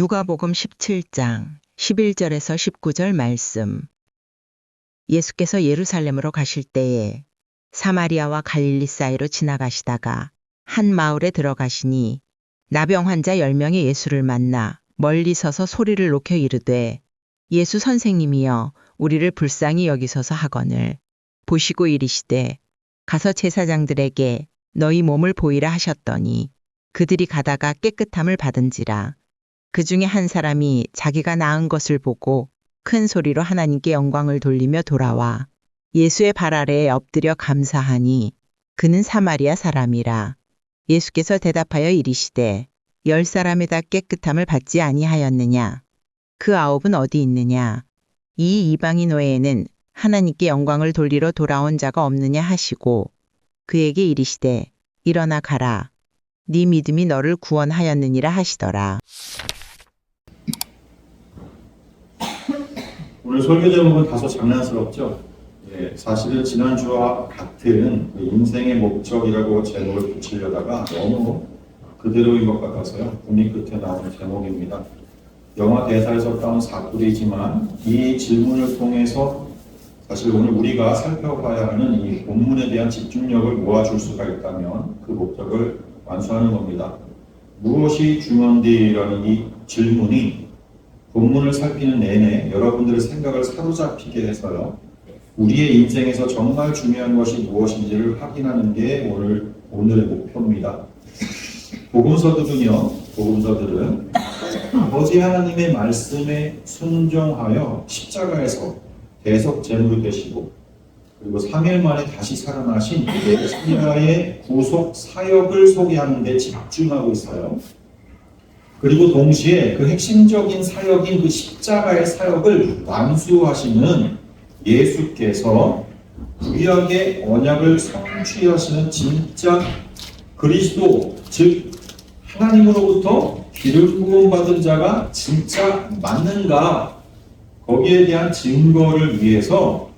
누가복음 17장 11절에서 19절 말씀. 예수께서 예루살렘으로 가실 때에 사마리아와 갈릴리 사이로 지나가시다가 한 마을에 들어가시니 나병 환자 10명이 예수를 만나 멀리 서서 소리를 높여 이르되 예수 선생님이여 우리를 불쌍히 여기소서 하거늘 보시고 이르시되 가서 제사장들에게 너희 몸을 보이라 하셨더니 그들이 가다가 깨끗함을 받은지라. 그 중에 한 사람이 자기가 나은 것을 보고 큰 소리로 하나님께 영광을 돌리며 돌아와 예수의 발 아래에 엎드려 감사하니 그는 사마리아 사람이라. 예수께서 대답하여 이르시되 10사람에다 깨끗함을 받지 아니하였느냐? 그 9은 어디 있느냐? 이 이방인 외에는 하나님께 영광을 돌리러 돌아온 자가 없느냐 하시고 그에게 이르시되 일어나 가라. 네 믿음이 너를 구원하였느니라 하시더라. 오늘 설교 제목은 다소 장난스럽죠? 사실은 지난주와 같은 인생의 목적이라고 제목을 붙이려다가 너무 그대로인 것 같아서요. 고민 끝에 나오는 제목입니다. 영화 대사에서 따온 사투리지만 이 질문을 통해서 사실 오늘 우리가 살펴봐야 하는 이 본문에 대한 집중력을 모아줄 수가 있다면 그 목적을 완수하는 겁니다. 무엇이 중요한데라는 이 질문이 본문을 살피는 내내 여러분들의 생각을 사로잡히게 해서요. 우리의 인생에서 정말 중요한 것이 무엇인지를 확인하는 게 오늘의 목표입니다. 복음서들은 아버지 하나님의 말씀에 순종하여 십자가에서 대속 제물이 되시고 그리고 3일 만에 다시 살아나신 메시아의 구속 사역을 소개하는 데 집중하고 있어요. 그리고 동시에 그 핵심적인 사역인 그 십자가의 사역을 완수하시는 예수께서 구약의 언약을 성취하시는 진짜 그리스도, 즉 하나님으로부터 기름 부음 받은 자가 진짜 맞는가? 거기에 대한 증거를 위해서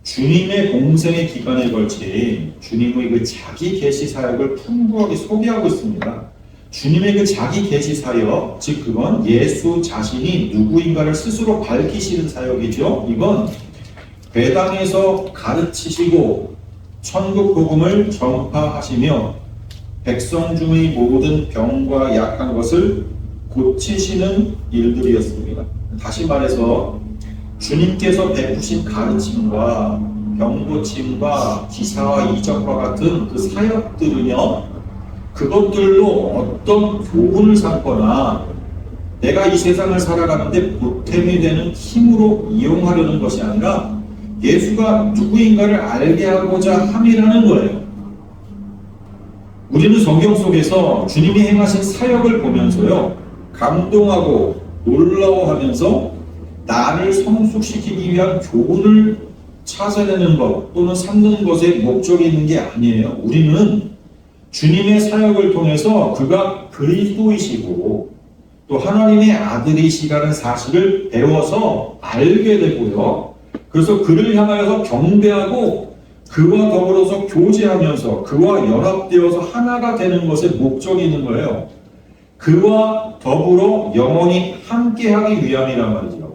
주님의 공생의 기간에 걸친 주님의 그 자기 계시 사역을 풍부하게 소개하고 있습니다. 주님의 그 자기 계시 사역, 즉 그건 예수 자신이 누구인가를 스스로 밝히시는 사역이죠. 이건 회당에서 가르치시고 천국 복음을 전파하시며 백성 중의 모든 병과 약한 것을 고치시는 일들이었습니다. 다시 말해서 주님께서 베푸신 가르침과 병고침과 기사와 이적과 같은 그 사역들은요, 그것들로 어떤 교훈을 삼거나 내가 이 세상을 살아가는데 보탬이 되는 힘으로 이용하려는 것이 아니라 예수가 누구인가를 알게 하고자 함이라는 거예요. 우리는 성경 속에서 주님이 행하신 사역을 보면서요, 감동하고 놀라워하면서 나를 성숙시키기 위한 교훈을 찾아내는 것 또는 삼는 것에 목적이 있는 게 아니에요. 우리는 주님의 사역을 통해서 그가 그리스도이시고 또 하나님의 아들이시라는 사실을 배워서 알게 되고요. 그래서 그를 향하여서 경배하고 그와 더불어서 교제하면서 그와 연합되어서 하나가 되는 것에 목적이 있는 거예요. 그와 더불어 영원히 함께하기 위함이란 말이죠.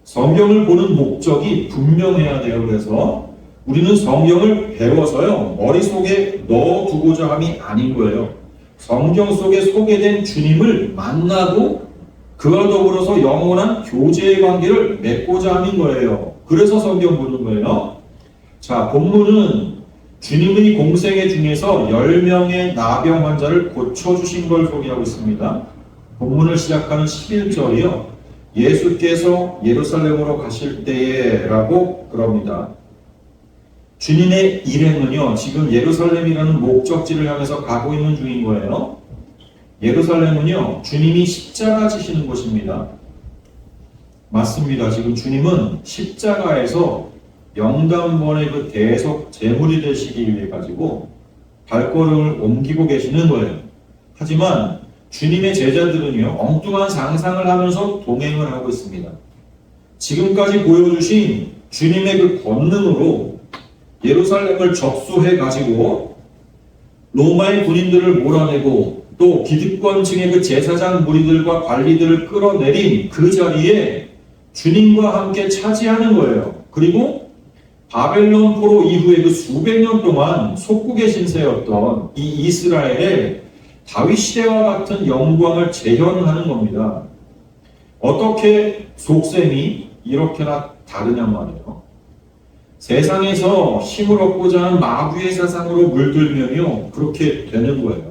성경을 보는 목적이 분명해야 돼요. 그래서 우리는 성경을 배워서요, 머릿속에 넣어두고자 함이 아닌 거예요. 성경 속에 소개된 주님을 만나고 그와 더불어서 영원한 교제의 관계를 맺고자 함인 거예요. 그래서 성경 보는 거예요. 자, 본문은 주님의 공생애 중에서 10명의 나병 환자를 고쳐주신 걸 소개하고 있습니다. 본문을 시작하는 11절이요. 예수께서 예루살렘으로 가실 때에 라고 그럽니다. 주님의 일행은요, 지금 예루살렘이라는 목적지를 향해서 가고 있는 중인 거예요. 예루살렘은요, 주님이 십자가 지시는 곳입니다. 맞습니다. 지금 주님은 십자가에서 영단번의 그 대속 제물이 되시기 위해 가지고 발걸음을 옮기고 계시는 거예요. 하지만 주님의 제자들은요, 엉뚱한 상상을 하면서 동행을 하고 있습니다. 지금까지 보여주신 주님의 그 권능으로 예루살렘을 접수해 가지고 로마의 군인들을 몰아내고 또 기득권층의 그 제사장 무리들과 관리들을 끌어내린 그 자리에 주님과 함께 차지하는 거예요. 그리고 바벨론 포로 이후에 그 수백 년 동안 속국의 신세였던 이 이스라엘에 다윗 시대와 같은 영광을 재현하는 겁니다. 어떻게 속셈이 이렇게나 다르냔 말이에요. 세상에서 힘을 얻고자 하는 마귀의 사상으로 물들면요, 그렇게 되는 거예요.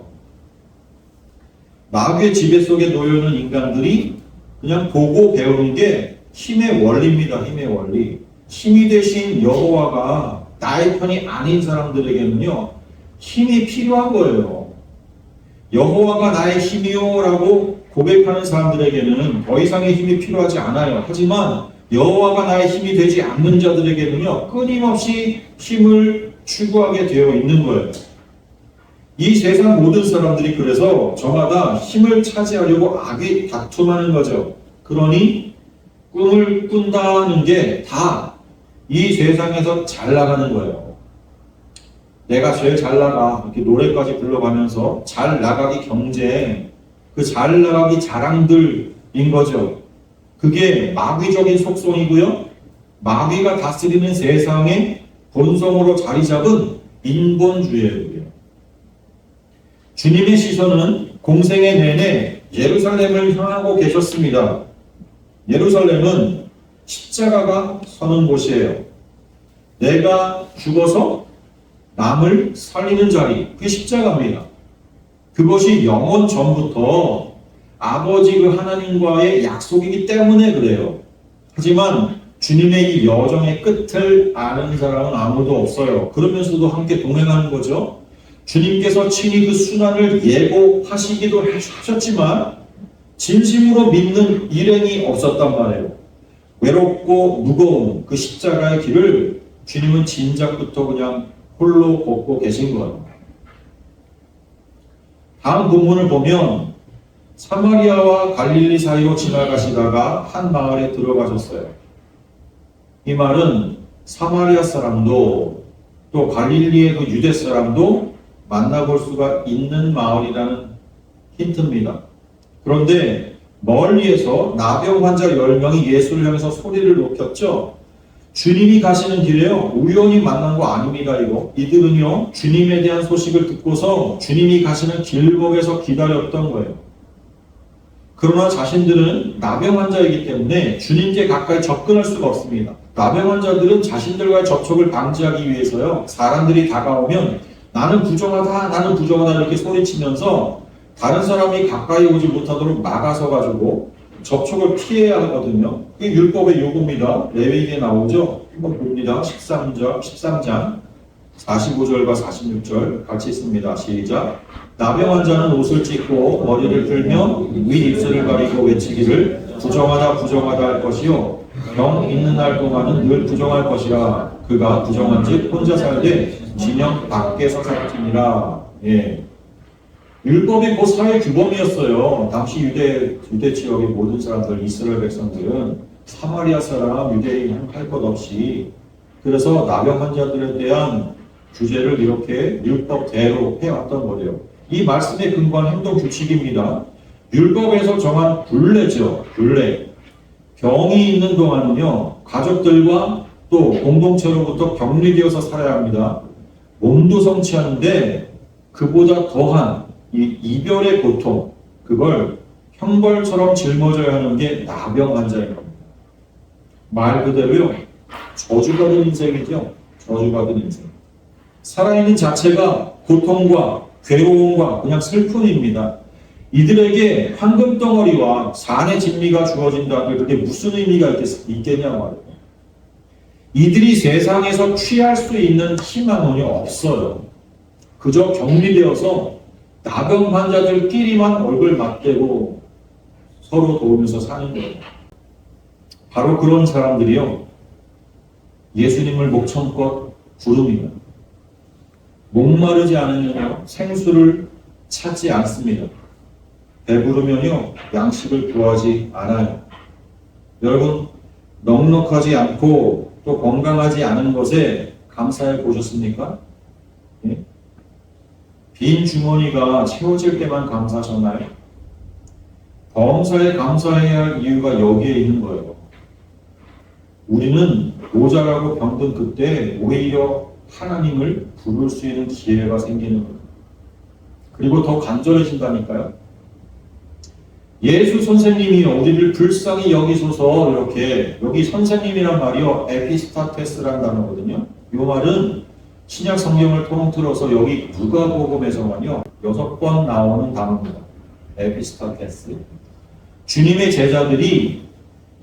마귀의 지배 속에 놓여있는 인간들이 그냥 보고 배우는 게 힘의 원리입니다. 힘의 원리. 힘이 되신 여호와가 나의 편이 아닌 사람들에게는요, 힘이 필요한 거예요. 여호와가 나의 힘이요 라고 고백하는 사람들에게는 더 이상의 힘이 필요하지 않아요. 하지만 여호와가 나의 힘이 되지 않는 자들에게는요, 끊임없이 힘을 추구하게 되어 있는 거예요. 이 세상 모든 사람들이 그래서 저마다 힘을 차지하려고 악이 다툼하는 거죠. 그러니 꿈을 꾼다는 게 다 이 세상에서 잘 나가는 거예요. 내가 제일 잘 나가, 이렇게 노래까지 불러가면서 잘 나가기 경쟁, 그 잘 나가기 자랑들인 거죠. 그게 마귀적인 속성이고요. 마귀가 다스리는 세상의 본성으로 자리 잡은 인본주의예요. 주님의 시선은 공생애 내내 예루살렘을 향하고 계셨습니다. 예루살렘은 십자가가 서는 곳이에요. 내가 죽어서 남을 살리는 자리, 그게 십자가입니다. 그것이 영원 전부터 아버지 그 하나님과의 약속이기 때문에 그래요. 하지만 주님의 이 여정의 끝을 아는 사람은 아무도 없어요. 그러면서도 함께 동행하는 거죠. 주님께서 친히 그 순환을 예고하시기도 하셨지만 진심으로 믿는 일행이 없었단 말이에요. 외롭고 무거운 그 십자가의 길을 주님은 진작부터 그냥 홀로 걷고 계신 거예요. 다음 본문을 보면 사마리아와 갈릴리 사이로 지나가시다가 한 마을에 들어가셨어요. 이 말은 사마리아 사람도 또 갈릴리의 그 유대 사람도 만나볼 수가 있는 마을이라는 힌트입니다. 그런데 멀리에서 나병 환자 10명이 예수를 향해서 소리를 높였죠. 주님이 가시는 길에요. 우연히 만난 거 아닙니다. 이들은요, 주님에 대한 소식을 듣고서 주님이 가시는 길목에서 기다렸던 거예요. 그러나 자신들은 나병 환자이기 때문에 주님께 가까이 접근할 수가 없습니다. 나병 환자들은 자신들과의 접촉을 방지하기 위해서요, 사람들이 다가오면 나는 부정하다 이렇게 소리치면서 다른 사람이 가까이 오지 못하도록 막아서 가지고 접촉을 피해야 하거든요. 그게 율법의 요구입니다. 레위기에 나오죠. 한번 봅니다. 13장 45절과 46절 같이 있습니다. 시작. 나병 환자는 옷을 찢고 머리를 들며 윗입술을 가리고 외치기를 부정하다 할 것이요 병 있는 날 동안은 늘 부정할 것이라. 그가 부정한즉 혼자 살되 진영 밖에서 살지니라. 예. 율법이 그 사회 규범이었어요. 당시 유대 지역의 모든 사람들, 이스라엘 백성들은 사마리아 사람, 유대인 할 것 없이, 그래서 나병 환자들에 대한 규제를 이렇게 율법대로 해왔던 거예요. 이 말씀에 근거한 행동 규칙입니다. 율법에서 정한 굴레죠. 굴레. 병이 있는 동안은요, 가족들과 또 공동체로부터 격리되어서 살아야 합니다. 몸도 성취하는데 그보다 더한 이 이별의 고통, 그걸 형벌처럼 짊어져야 하는 게 나병 환자인 겁니다. 말 그대로요, 저주받은 인생이죠. 저주받은 인생. 살아있는 자체가 고통과 괴로움과 그냥 슬픔입니다. 이들에게 황금덩어리와 산의 진미가 주어진다면 그게 무슨 의미가 있겠냐 말이에요. 이들이 세상에서 취할 수 있는 희망은 없어요. 그저 격리되어서 나병 환자들끼리만 얼굴 맞대고 서로 도우면서 사는 거예요. 바로 그런 사람들이요, 예수님을 목청껏 부릅니다. 목마르지 않으면요, 생수를 찾지 않습니다. 배부르면요, 양식을 구하지 않아요. 여러분, 넉넉하지 않고 또 건강하지 않은 것에 감사해 보셨습니까? 예? 빈 주머니가 채워질 때만 감사하셨나요? 범사에 감사해야 할 이유가 여기에 있는 거예요. 우리는 모자라고 병든 그때 오히려 하나님을 부를 수 있는 기회가 생기는 거예요. 그리고 더 간절해진다니까요. 예수 선생님이요, 우리를 불쌍히 여기소서. 이렇게, 여기 선생님이란 말이요, 에피스타테스라는 단어거든요. 이 말은 신약 성경을 통틀어서 여기 누가복음에서만요 6번 나오는 단어입니다. 에피스타테스. 주님의 제자들이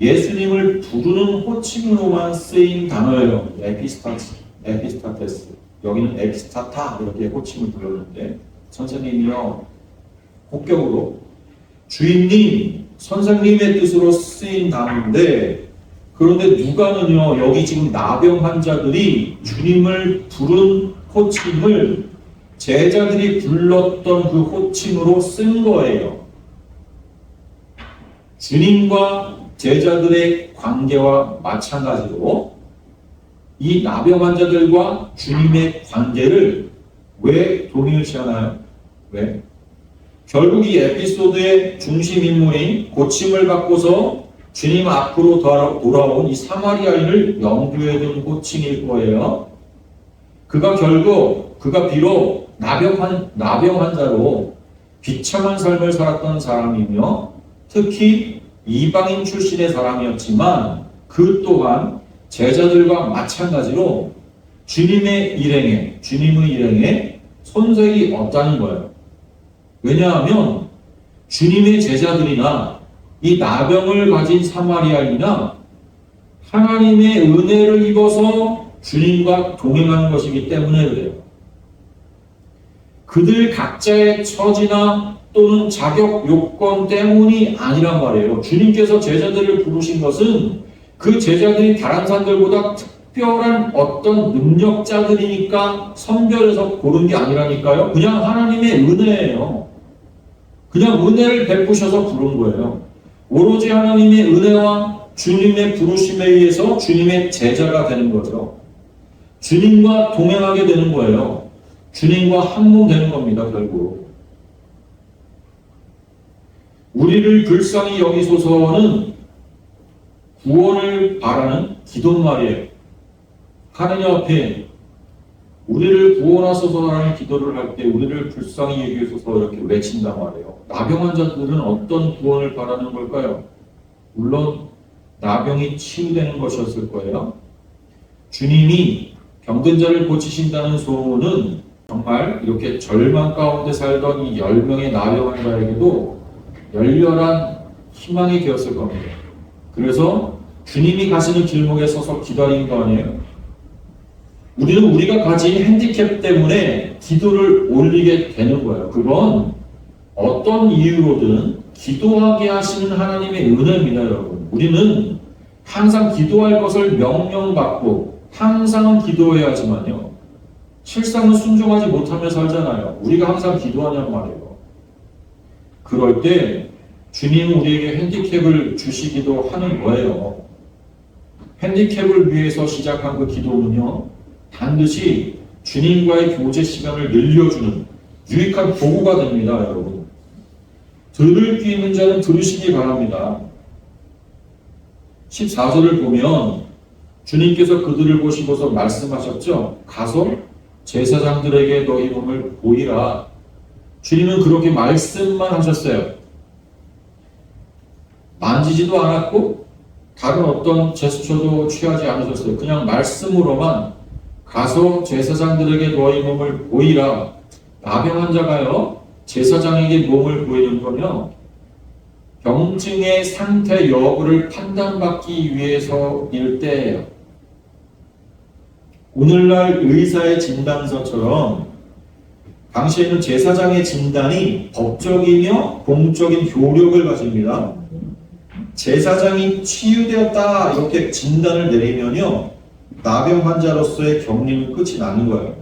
예수님을 부르는 호칭으로만 쓰인 단어예요. 에피스타테스. 여기는 에피스타타 이렇게 호칭을 불렀는데, 선생님이요 혹격으로 주인님, 선생님의 뜻으로 쓰인 단어인데, 그런데 누가는요 여기 지금 나병 환자들이 주님을 부른 호칭을 제자들이 불렀던 그 호칭으로 쓴 거예요. 주님과 제자들의 관계와 마찬가지로 이 나병 환자들과 주님의 관계를 왜 동일시하나요? 왜? 결국 이 에피소드의 중심 인물인 고침을 받고서 주님 앞으로 돌아온 이 사마리아인을 염두에 둔 호칭일 거예요. 그가 비록 나병 환자로 비참한 삶을 살았던 사람이며 특히 이방인 출신의 사람이었지만 그 또한 제자들과 마찬가지로 주님의 일행에 손색이 없다는 거예요. 왜냐하면 주님의 제자들이나 이 나병을 가진 사마리아인이나 하나님의 은혜를 입어서 주님과 동행하는 것이기 때문에 그래요. 그들 각자의 처지나 또는 자격 요건 때문이 아니란 말이에요. 주님께서 제자들을 부르신 것은 그 제자들이 다른 사람들보다 특별한 어떤 능력자들이니까 선별해서 고른 게 아니라니까요. 그냥 하나님의 은혜예요. 그냥 은혜를 베푸셔서 부른 거예요. 오로지 하나님의 은혜와 주님의 부르심에 의해서 주님의 제자가 되는 거죠. 주님과 동행하게 되는 거예요. 주님과 한 몸 되는 겁니다, 결국. 우리를 불쌍히 여기소서는 구원을 바라는 기도말이에요. 하느님 앞에 우리를 구원하소서라는 기도를 할 때 우리를 불쌍히 여기소서 이렇게 외친단 말이에요. 나병 환자들은 어떤 구원을 바라는 걸까요? 물론 나병이 치유되는 것이었을 거예요. 주님이 병든 자를 고치신다는 소문은 정말 이렇게 절망 가운데 살던 이 10명의 나병 환자에게도 열렬한 희망이 되었을 겁니다. 그래서 주님이 가시는 길목에 서서 기다린 거 아니에요? 우리는 우리가 가진 핸디캡 때문에 기도를 올리게 되는 거예요. 그건 어떤 이유로든 기도하게 하시는 하나님의 은혜입니다, 여러분. 우리는 항상 기도할 것을 명령받고 항상 기도해야 하지만요. 실상은 순종하지 못하며 살잖아요. 우리가 항상 기도하냔 말이에요. 그럴 때 주님은 우리에게 핸디캡을 주시기도 하는 거예요. 핸디캡을 위해서 시작한 그 기도는요, 반드시 주님과의 교제 시간을 늘려주는 유익한 도구가 됩니다, 여러분. 들을 귀 있는 자는 들으시기 바랍니다. 14절을 보면 주님께서 그들을 보시고서 말씀하셨죠. 가서 제사장들에게 너희 몸을 보이라. 주님은 그렇게 말씀만 하셨어요. 만지지도 않았고 다른 어떤 제스처도 취하지 않으셨어요. 그냥 말씀으로만 가서 제사장들에게 너희 몸을 보이라. 나병 환자가요, 제사장에게 몸을 보이는 거며 병증의 상태 여부를 판단받기 위해서일 때예요. 오늘날 의사의 진단서처럼 당시에는 제사장의 진단이 법적이며 공적인 효력을 가집니다. 제사장이 치유되었다 이렇게 진단을 내리면요, 나병 환자로서의 격리는 끝이 나는 거예요.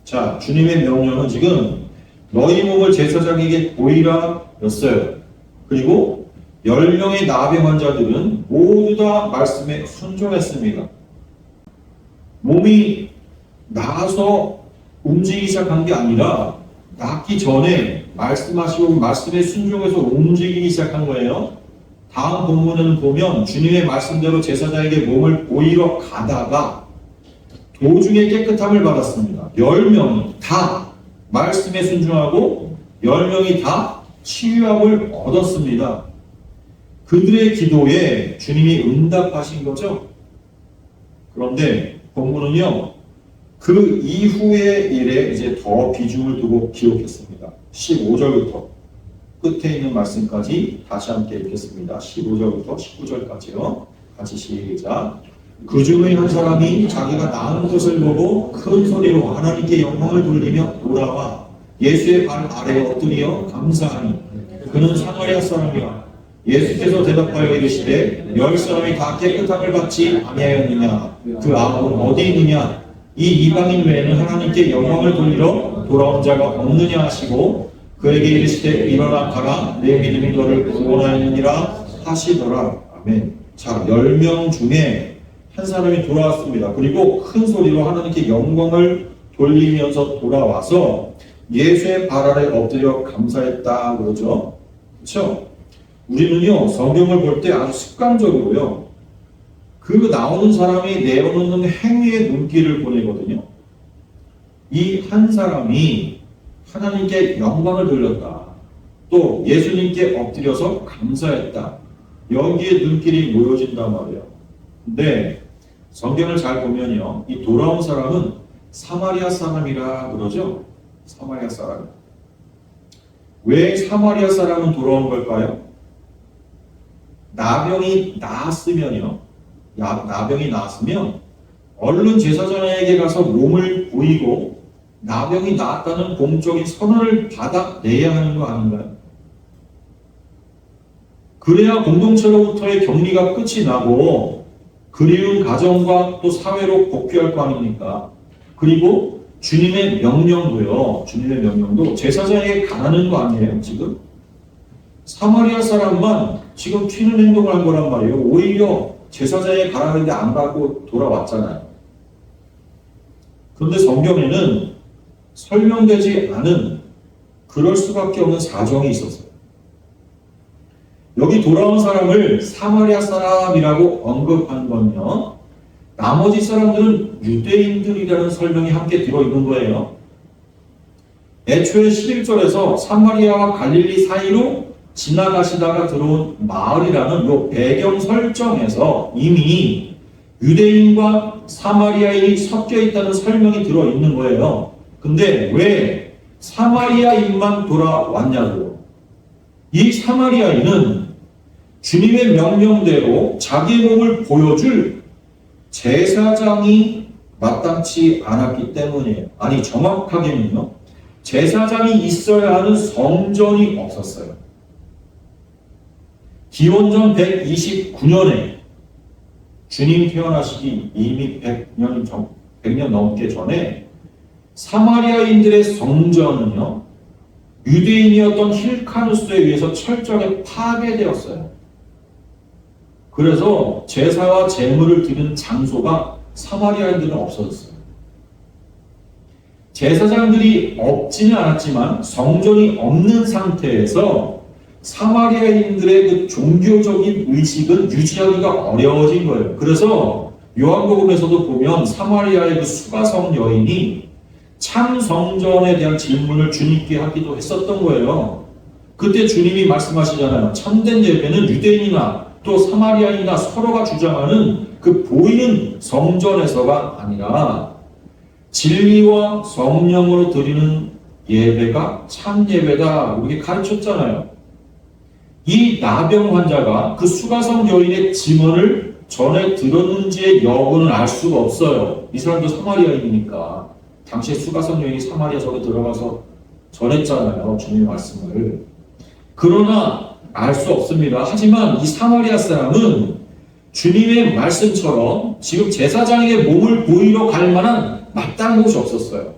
자, 주님의 명령은 지금 너희 몸을 제사장에게 보이라 였어요. 그리고 10명의 나병 환자들은 모두 다 말씀에 순종했습니다. 몸이 나아서 움직이기 시작한 게 아니라 낫기 전에 말씀하시고 말씀에 순종해서 움직이기 시작한 거예요. 다음 본문에는 보면 주님의 말씀대로 제사장에게 몸을 보이러 가다가 도중에 깨끗함을 받았습니다. 10명이 다 말씀에 순종하고 10명이 다 치유함을 얻었습니다. 그들의 기도에 주님이 응답하신 거죠. 그런데 본문은요, 그 이후의 일에 이제 더 비중을 두고 기록했습니다. 15절부터 끝에 있는 말씀까지 다시 함께 읽겠습니다. 15절부터 19절까지요. 같이 시작. 그 중의 한 사람이 자기가 나은 것을 보고 큰 소리로 하나님께 영광을 돌리며 돌아와 예수의 발 아래에 엎드려 감사하니 그는 사마리아 사람이라. 예수께서 대답하여 이르시되 10사람이 다 깨끗함을 받지 아니하였느냐? 그 아합은 어디 있느냐? 이 이방인 외에는 하나님께 영광을 돌리러 돌아온 자가 없느냐 하시고 그에게 이르시되 일어나 가라 내 믿음이 너를 구원하였느니라 하시더라. 아멘. 자, 10명 중에 한 사람이 돌아왔습니다. 그리고 큰 소리로 하나님께 영광을 돌리면서 돌아와서 예수의 발 아래 엎드려 감사했다 그러죠. 그렇죠? 우리는요, 성경을 볼 때 아주 습관적으로요, 그 나오는 사람이 내어놓는 행위에 눈길을 보내거든요. 이 한 사람이 하나님께 영광을 돌렸다. 또 예수님께 엎드려서 감사했다. 여기에 눈길이 모여진단 말이에요. 근데 성경을 잘 보면요, 이 돌아온 사람은 사마리아 사람이라 그러죠. 사마리아 사람. 왜 사마리아 사람은 돌아온 걸까요? 나병이 나았으면요, 나병이 나았으면 얼른 제사장에게 가서 몸을 보이고 나병이 나았다는 공적인 선언을 받아내야 하는 거 아닌가요? 그래야 공동체로부터의 격리가 끝이 나고 그리운 가정과 또 사회로 복귀할 거 아닙니까? 그리고 주님의 명령도요, 주님의 명령도 제사장에게 가라는 거 아니에요, 지금? 사마리아 사람만 지금 튀는 행동을 한 거란 말이에요. 오히려 제사장에 가라는데 안 가고 돌아왔잖아요. 그런데 성경에는 설명되지 않은 그럴 수밖에 없는 사정이 있었어요. 여기 돌아온 사람을 사마리아 사람이라고 언급한 건요, 나머지 사람들은 유대인들이라는 설명이 함께 들어있는 거예요. 애초에 11절에서 사마리아와 갈릴리 사이로 지나가시다가 들어온 마을이라는 요 배경 설정에서 이미 유대인과 사마리아인이 섞여 있다는 설명이 들어있는 거예요. 근데 왜 사마리아인만 돌아왔냐고요? 이 사마리아인은 주님의 명령대로 자기 몸을 보여줄 제사장이 마땅치 않았기 때문이에요. 아니, 정확하게는요, 제사장이 있어야 하는 성전이 없었어요. 기원전 129년에 주님 태어나시기 이미 100년 넘게 전에 사마리아인들의 성전은요, 유대인이었던 힐카누스에 의해서 철저하게 파괴되었어요. 그래서 제사와 제물을 드리는 장소가 사마리아인들은 없어졌어요. 제사장들이 없지는 않았지만 성전이 없는 상태에서 사마리아인들의 그 종교적인 의식은 유지하기가 어려워진 거예요. 그래서 요한복음에서도 보면 사마리아의 그 수가성 여인이 참 성전에 대한 질문을 주님께 하기도 했었던 거예요. 그때 주님이 말씀하시잖아요. 참된 예배는 유대인이나 또 사마리아인이나 서로가 주장하는 그 보이는 성전에서가 아니라 진리와 성령으로 드리는 예배가 참 예배다, 이렇게 가르쳤잖아요. 이 나병 환자가 그 수가성 여인의 증언을 전에 들었는지의 여부는 알 수가 없어요. 이 사람도 사마리아인이니까. 당시에 수가성 여인이 사마리아 속에 들어가서 전했잖아요, 주님의 말씀을. 그러나 알 수 없습니다. 하지만 이 사마리아 사람은 주님의 말씀처럼 지금 제사장에게 몸을 보이러 갈 만한 마땅한 곳이 없었어요.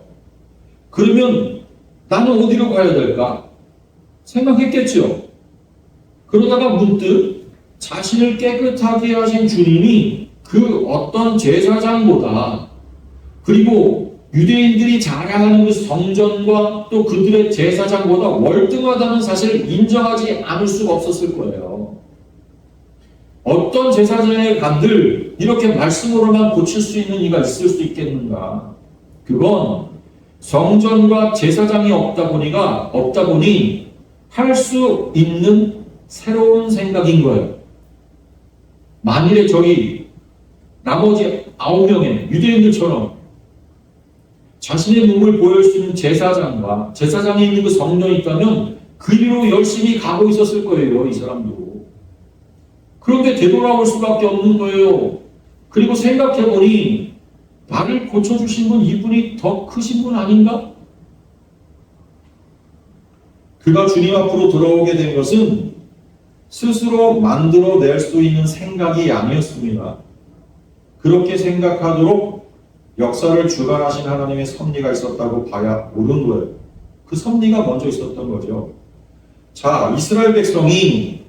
그러면 나는 어디로 가야 될까? 생각했겠죠. 그러다가 문득 자신을 깨끗하게 하신 주님이 그 어떤 제사장보다, 그리고 유대인들이 자랑하는 그 성전과 또 그들의 제사장보다 월등하다는 사실을 인정하지 않을 수가 없었을 거예요. 어떤 제사장에 간들 이렇게 말씀으로만 고칠 수 있는 이가 있을 수 있겠는가? 그건 성전과 제사장이 없다 보니 할 수 있는 새로운 생각인 거예요. 만일에 저기 나머지 9명의 유대인들처럼 자신의 몸을 보여줄 수 있는 제사장과 제사장이 있는 그 성전이 있다면 그 일로 열심히 가고 있었을 거예요, 이 사람도. 그런데 되돌아올 수밖에 없는 거예요. 그리고 생각해보니 나를 고쳐주신 분, 이분이 더 크신 분 아닌가? 그가 주님 앞으로 돌아오게 된 것은 스스로 만들어낼 수 있는 생각이 아니었습니다. 그렇게 생각하도록 역사를 주관하신 하나님의 섭리가 있었다고 봐야 옳은 거예요. 그 섭리가 먼저 있었던 거죠. 자, 이스라엘 백성이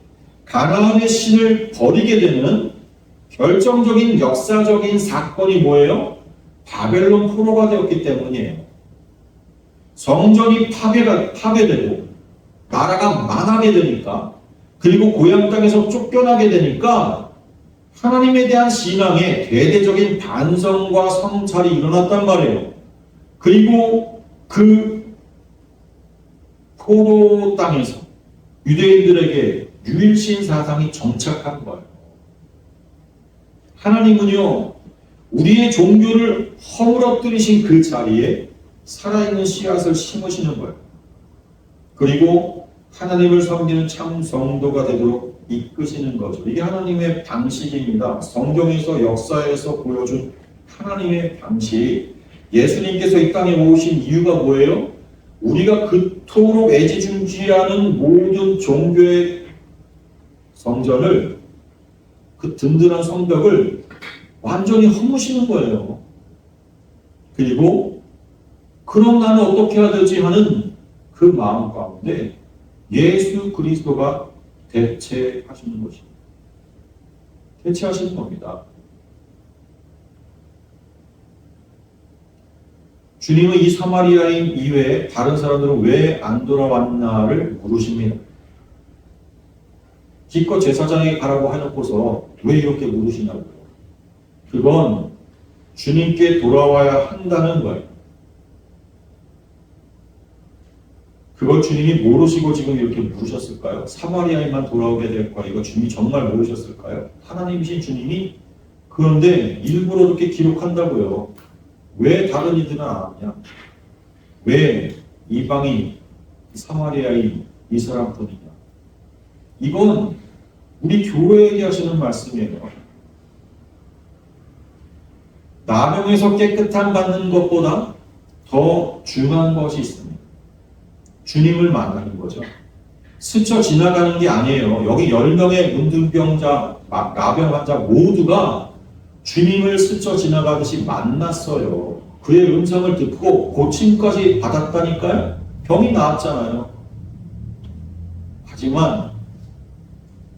가나안의 신을 버리게 되는 결정적인 역사적인 사건이 뭐예요? 바벨론 포로가 되었기 때문이에요. 성전이 파괴되고 나라가 망하게 되니까, 그리고 고향 땅에서 쫓겨나게 되니까 하나님에 대한 신앙에 대대적인 반성과 성찰이 일어났단 말이에요. 그리고 그 포로 땅에서 유대인들에게 유일신 사상이 정착한 거예요. 하나님은요, 우리의 종교를 허물어뜨리신 그 자리에 살아있는 씨앗을 심으시는 거예요. 그리고 하나님을 섬기는 참 성도가 되도록 이끄시는 거죠. 이게 하나님의 방식입니다. 성경에서 역사에서 보여준 하나님의 방식. 예수님께서 이 땅에 오신 이유가 뭐예요? 우리가 그토록 애지중지하는 모든 종교의 성전을, 그 든든한 성벽을 완전히 허무시는 거예요. 그리고 그럼 나는 어떻게 해야 되지 하는 그 마음 가운데 예수 그리스도가 대체하시는 것입니다. 대체하시는 겁니다. 주님은 이 사마리아인 이외에 다른 사람들은 왜 안 돌아왔나를 물으십니다. 기껏 제사장에게 가라고 해놓고서 왜 이렇게 물으시냐고요. 그건 주님께 돌아와야 한다는 거예요. 그걸 주님이 모르시고 지금 이렇게 물으셨을까요? 사마리아인만 돌아오게 될 거야. 이거 주님이 정말 모르셨을까요? 하나님이신 주님이. 그런데 일부러 이렇게 기록한다고요. 왜 다른 이들은 안 하냐? 왜 이방인, 사마리아인, 이 사람뿐이냐? 이건 우리 교회에게 하시는 말씀이에요. 나병에서 깨끗함 받는 것보다 더 중요한 것이 있습니다. 주님을 만나는 거죠. 스쳐 지나가는 게 아니에요. 여기 10명의 문둥병자, 나병 환자 모두가 주님을 스쳐 지나가듯이 만났어요. 그의 음성을 듣고 고침까지 받았다니까요. 병이 나았잖아요. 하지만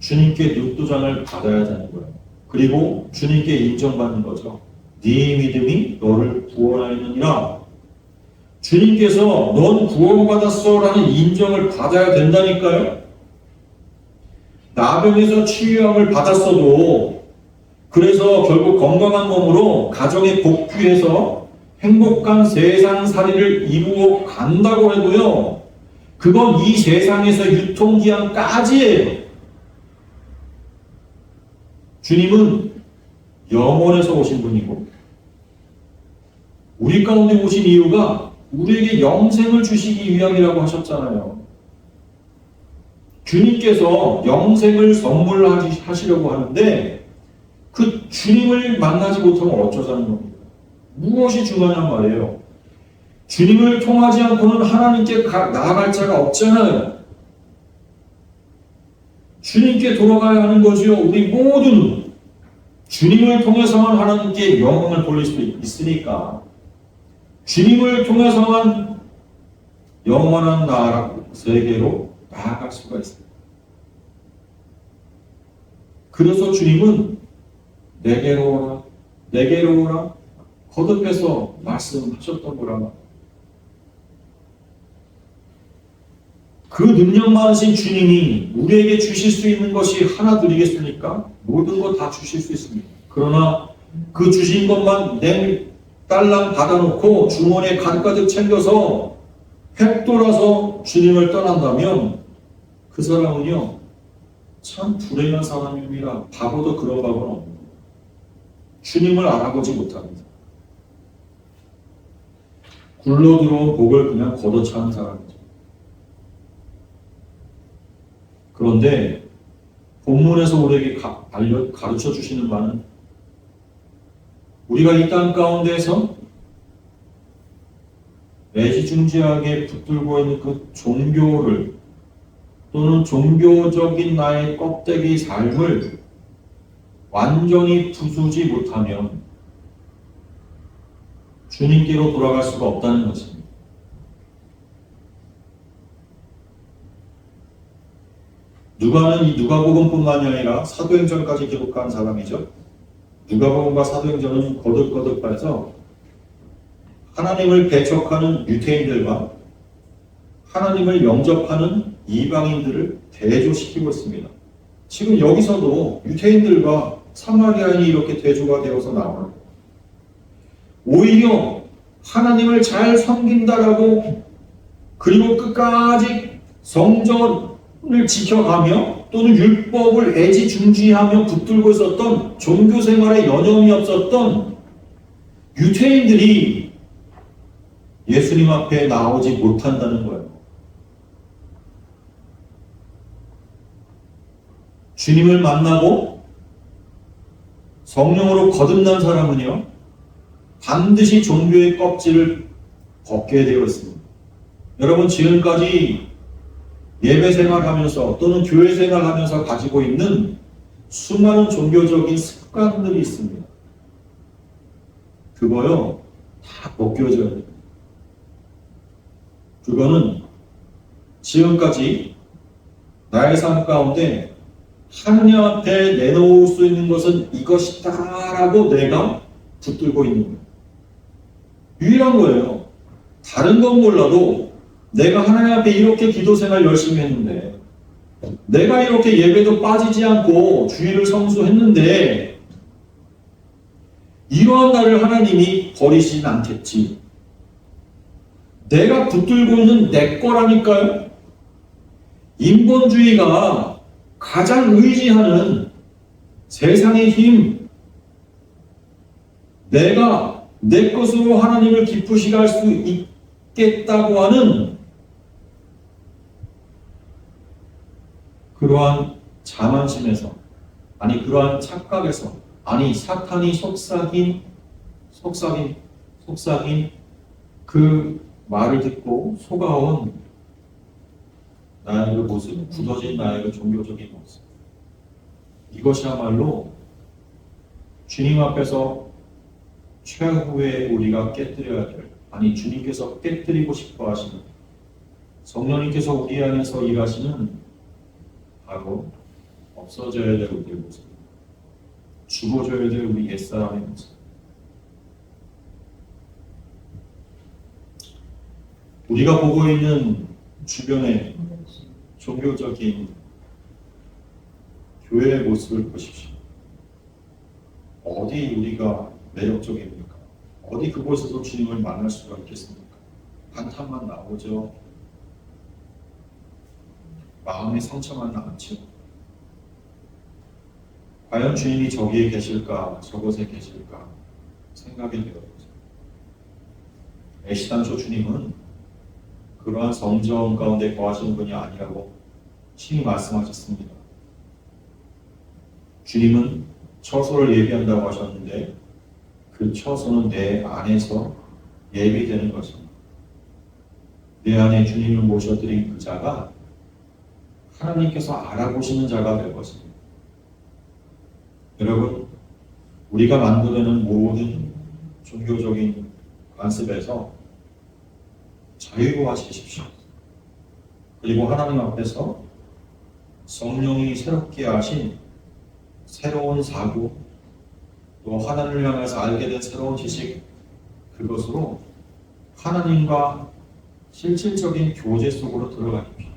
주님께 눈도장을 받아야 되는 거예요. 그리고 주님께 인정받는 거죠. 네 믿음이 너를 구원하였느니라. 주님께서 넌 구원받았어 라는 인정을 받아야 된다니까요. 나병에서 치유함을 받았어도, 그래서 결국 건강한 몸으로 가정에 복귀해서 행복한 세상살이를 이루어 간다고 해도요, 그건 이 세상에서 유통기한까지예요. 주님은 영원에서 오신 분이고, 우리 가운데 오신 이유가 우리에게 영생을 주시기 위함이라고 하셨잖아요. 주님께서 영생을 선물하시려고 하는데 그 주님을 만나지 못하면 어쩌자는 겁니까? 무엇이 중요하냔 말이에요. 주님을 통하지 않고는 하나님께 나아갈 자가 없잖아요. 주님께 돌아가야 하는 거지요. 우리 모두는 주님을 통해서만 하나님께 영광을 돌릴 수 있으니까, 주님을 통해서만 영원한 나라 세계로 나아갈 수가 있습니다. 그래서 주님은 내게로 오라, 내게로 오라, 거듭해서 말씀하셨던 거란 그 능력 많으신 주님이 우리에게 주실 수 있는 것이 하나 드리겠습니까? 모든 것 다 주실 수 있습니다. 그러나 그 주신 것만 딸랑 받아놓고 주머니에 가득가득 챙겨서 획 돌아서 주님을 떠난다면 그 사람은요, 참 불행한 사람입니다. 바보도 그런 바보는 없는 거예요. 주님을 알아보지 못합니다. 굴러 들어온 복을 그냥 걷어차는 사람이죠. 그런데 본문에서 우리에게 가르쳐 주시는 바는 우리가 이 땅 가운데서 애지중지하게 붙들고 있는 그 종교를 또는 종교적인 나의 껍데기 삶을 완전히 부수지 못하면 주님께로 돌아갈 수가 없다는 것입니다. 누가는 이 누가복음뿐만이 아니라 사도행전까지 기록한 사람이죠. 누가복음과 사도행전은 거듭거듭해서 하나님을 배척하는 유대인들과 하나님을 영접하는 이방인들을 대조시키고 있습니다. 지금 여기서도 유대인들과 사마리아인이 이렇게 대조가 되어서 나와요. 오히려 하나님을 잘 섬긴다라고 그리고 끝까지 성전을 지켜가며 또는 율법을 애지중지하며 붙들고 있었던 종교 생활에 여념이 없었던 유대인들이 예수님 앞에 나오지 못한다는 거예요. 주님을 만나고 성령으로 거듭난 사람은요, 반드시 종교의 껍질을 벗게 되어 있습니다. 여러분, 지금까지 예배 생활하면서 또는 교회 생활하면서 가지고 있는 수많은 종교적인 습관들이 있습니다. 그거요, 다 벗겨져야 돼요. 그거는 지금까지 나의 삶 가운데 하나님 앞에 내놓을 수 있는 것은 이것이다라고 내가 붙들고 있는 거예요. 유일한 거예요. 다른 건 몰라도 내가 하나님 앞에 이렇게 기도 생활 열심히 했는데, 내가 이렇게 예배도 빠지지 않고 주일을 성수했는데, 이러한 나를 하나님이 버리시진 않겠지. 내가 붙들고 있는 내 거라니까요. 인본주의가 가장 의지하는 세상의 힘, 내가 내 것으로 하나님을 기쁘시게 할 수 있겠다고 하는 그러한 자만심에서, 아니 그러한 착각에서, 아니 사탄이 속삭인 그 말을 듣고 속아온 나의 그 모습, 굳어진 나의 그 종교적인 모습, 이것이야말로 주님 앞에서 최후에 우리가 깨뜨려야 될, 아니 주님께서 깨뜨리고 싶어 하시는, 성령님께서 우리 안에서 일하시는 바로 없어져야 될 우리의 모습, 죽어져야 될 우리 옛사람의 모습. 우리가 보고 있는 주변의 종교적인 교회의 모습을 보십시오. 어디 우리가 매력적입니까? 어디 그곳에서 주님을 만날 수가 있겠습니까? 한탄만 나오죠. 마음의 상처만 남죠. 과연 주님이 저기에 계실까, 저곳에 계실까 생각이 되어보죠. 애시당초 주님은 그러한 성전 가운데 거하시는 분이 아니라고 친히 말씀하셨습니다. 주님은 처소를 예비한다고 하셨는데 그 처소는 내 안에서 예비되는 것입니다. 내 안에 주님을 모셔드린 그 자가 하나님께서 알아보시는 자가 될 것입니다. 여러분, 우리가 만들어내는 모든 종교적인 관습에서 자유로워지십시오. 그리고 하나님 앞에서 성령이 새롭게 하신 새로운 사고, 또 하나님을 향해서 알게 된 새로운 지식, 그것으로 하나님과 실질적인 교제 속으로 들어가십시오.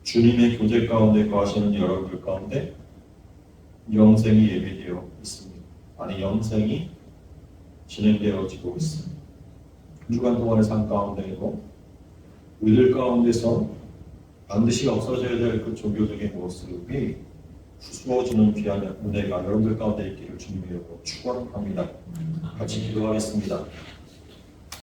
주님의 교제 가운데 거하시는 여러분들 가운데 영생이 예배되어 있습니다. 아니, 영생이 진행되어지고 있습니다. 한 주간 동안의 삶 가운데에도 우리들 가운데서 반드시 없어져야 될 그 종교적인 모습이 부수어지는 귀한 은혜가 여러분들 가운데 있기를 주님의 이름으로 축원합니다. 같이 기도하겠습니다.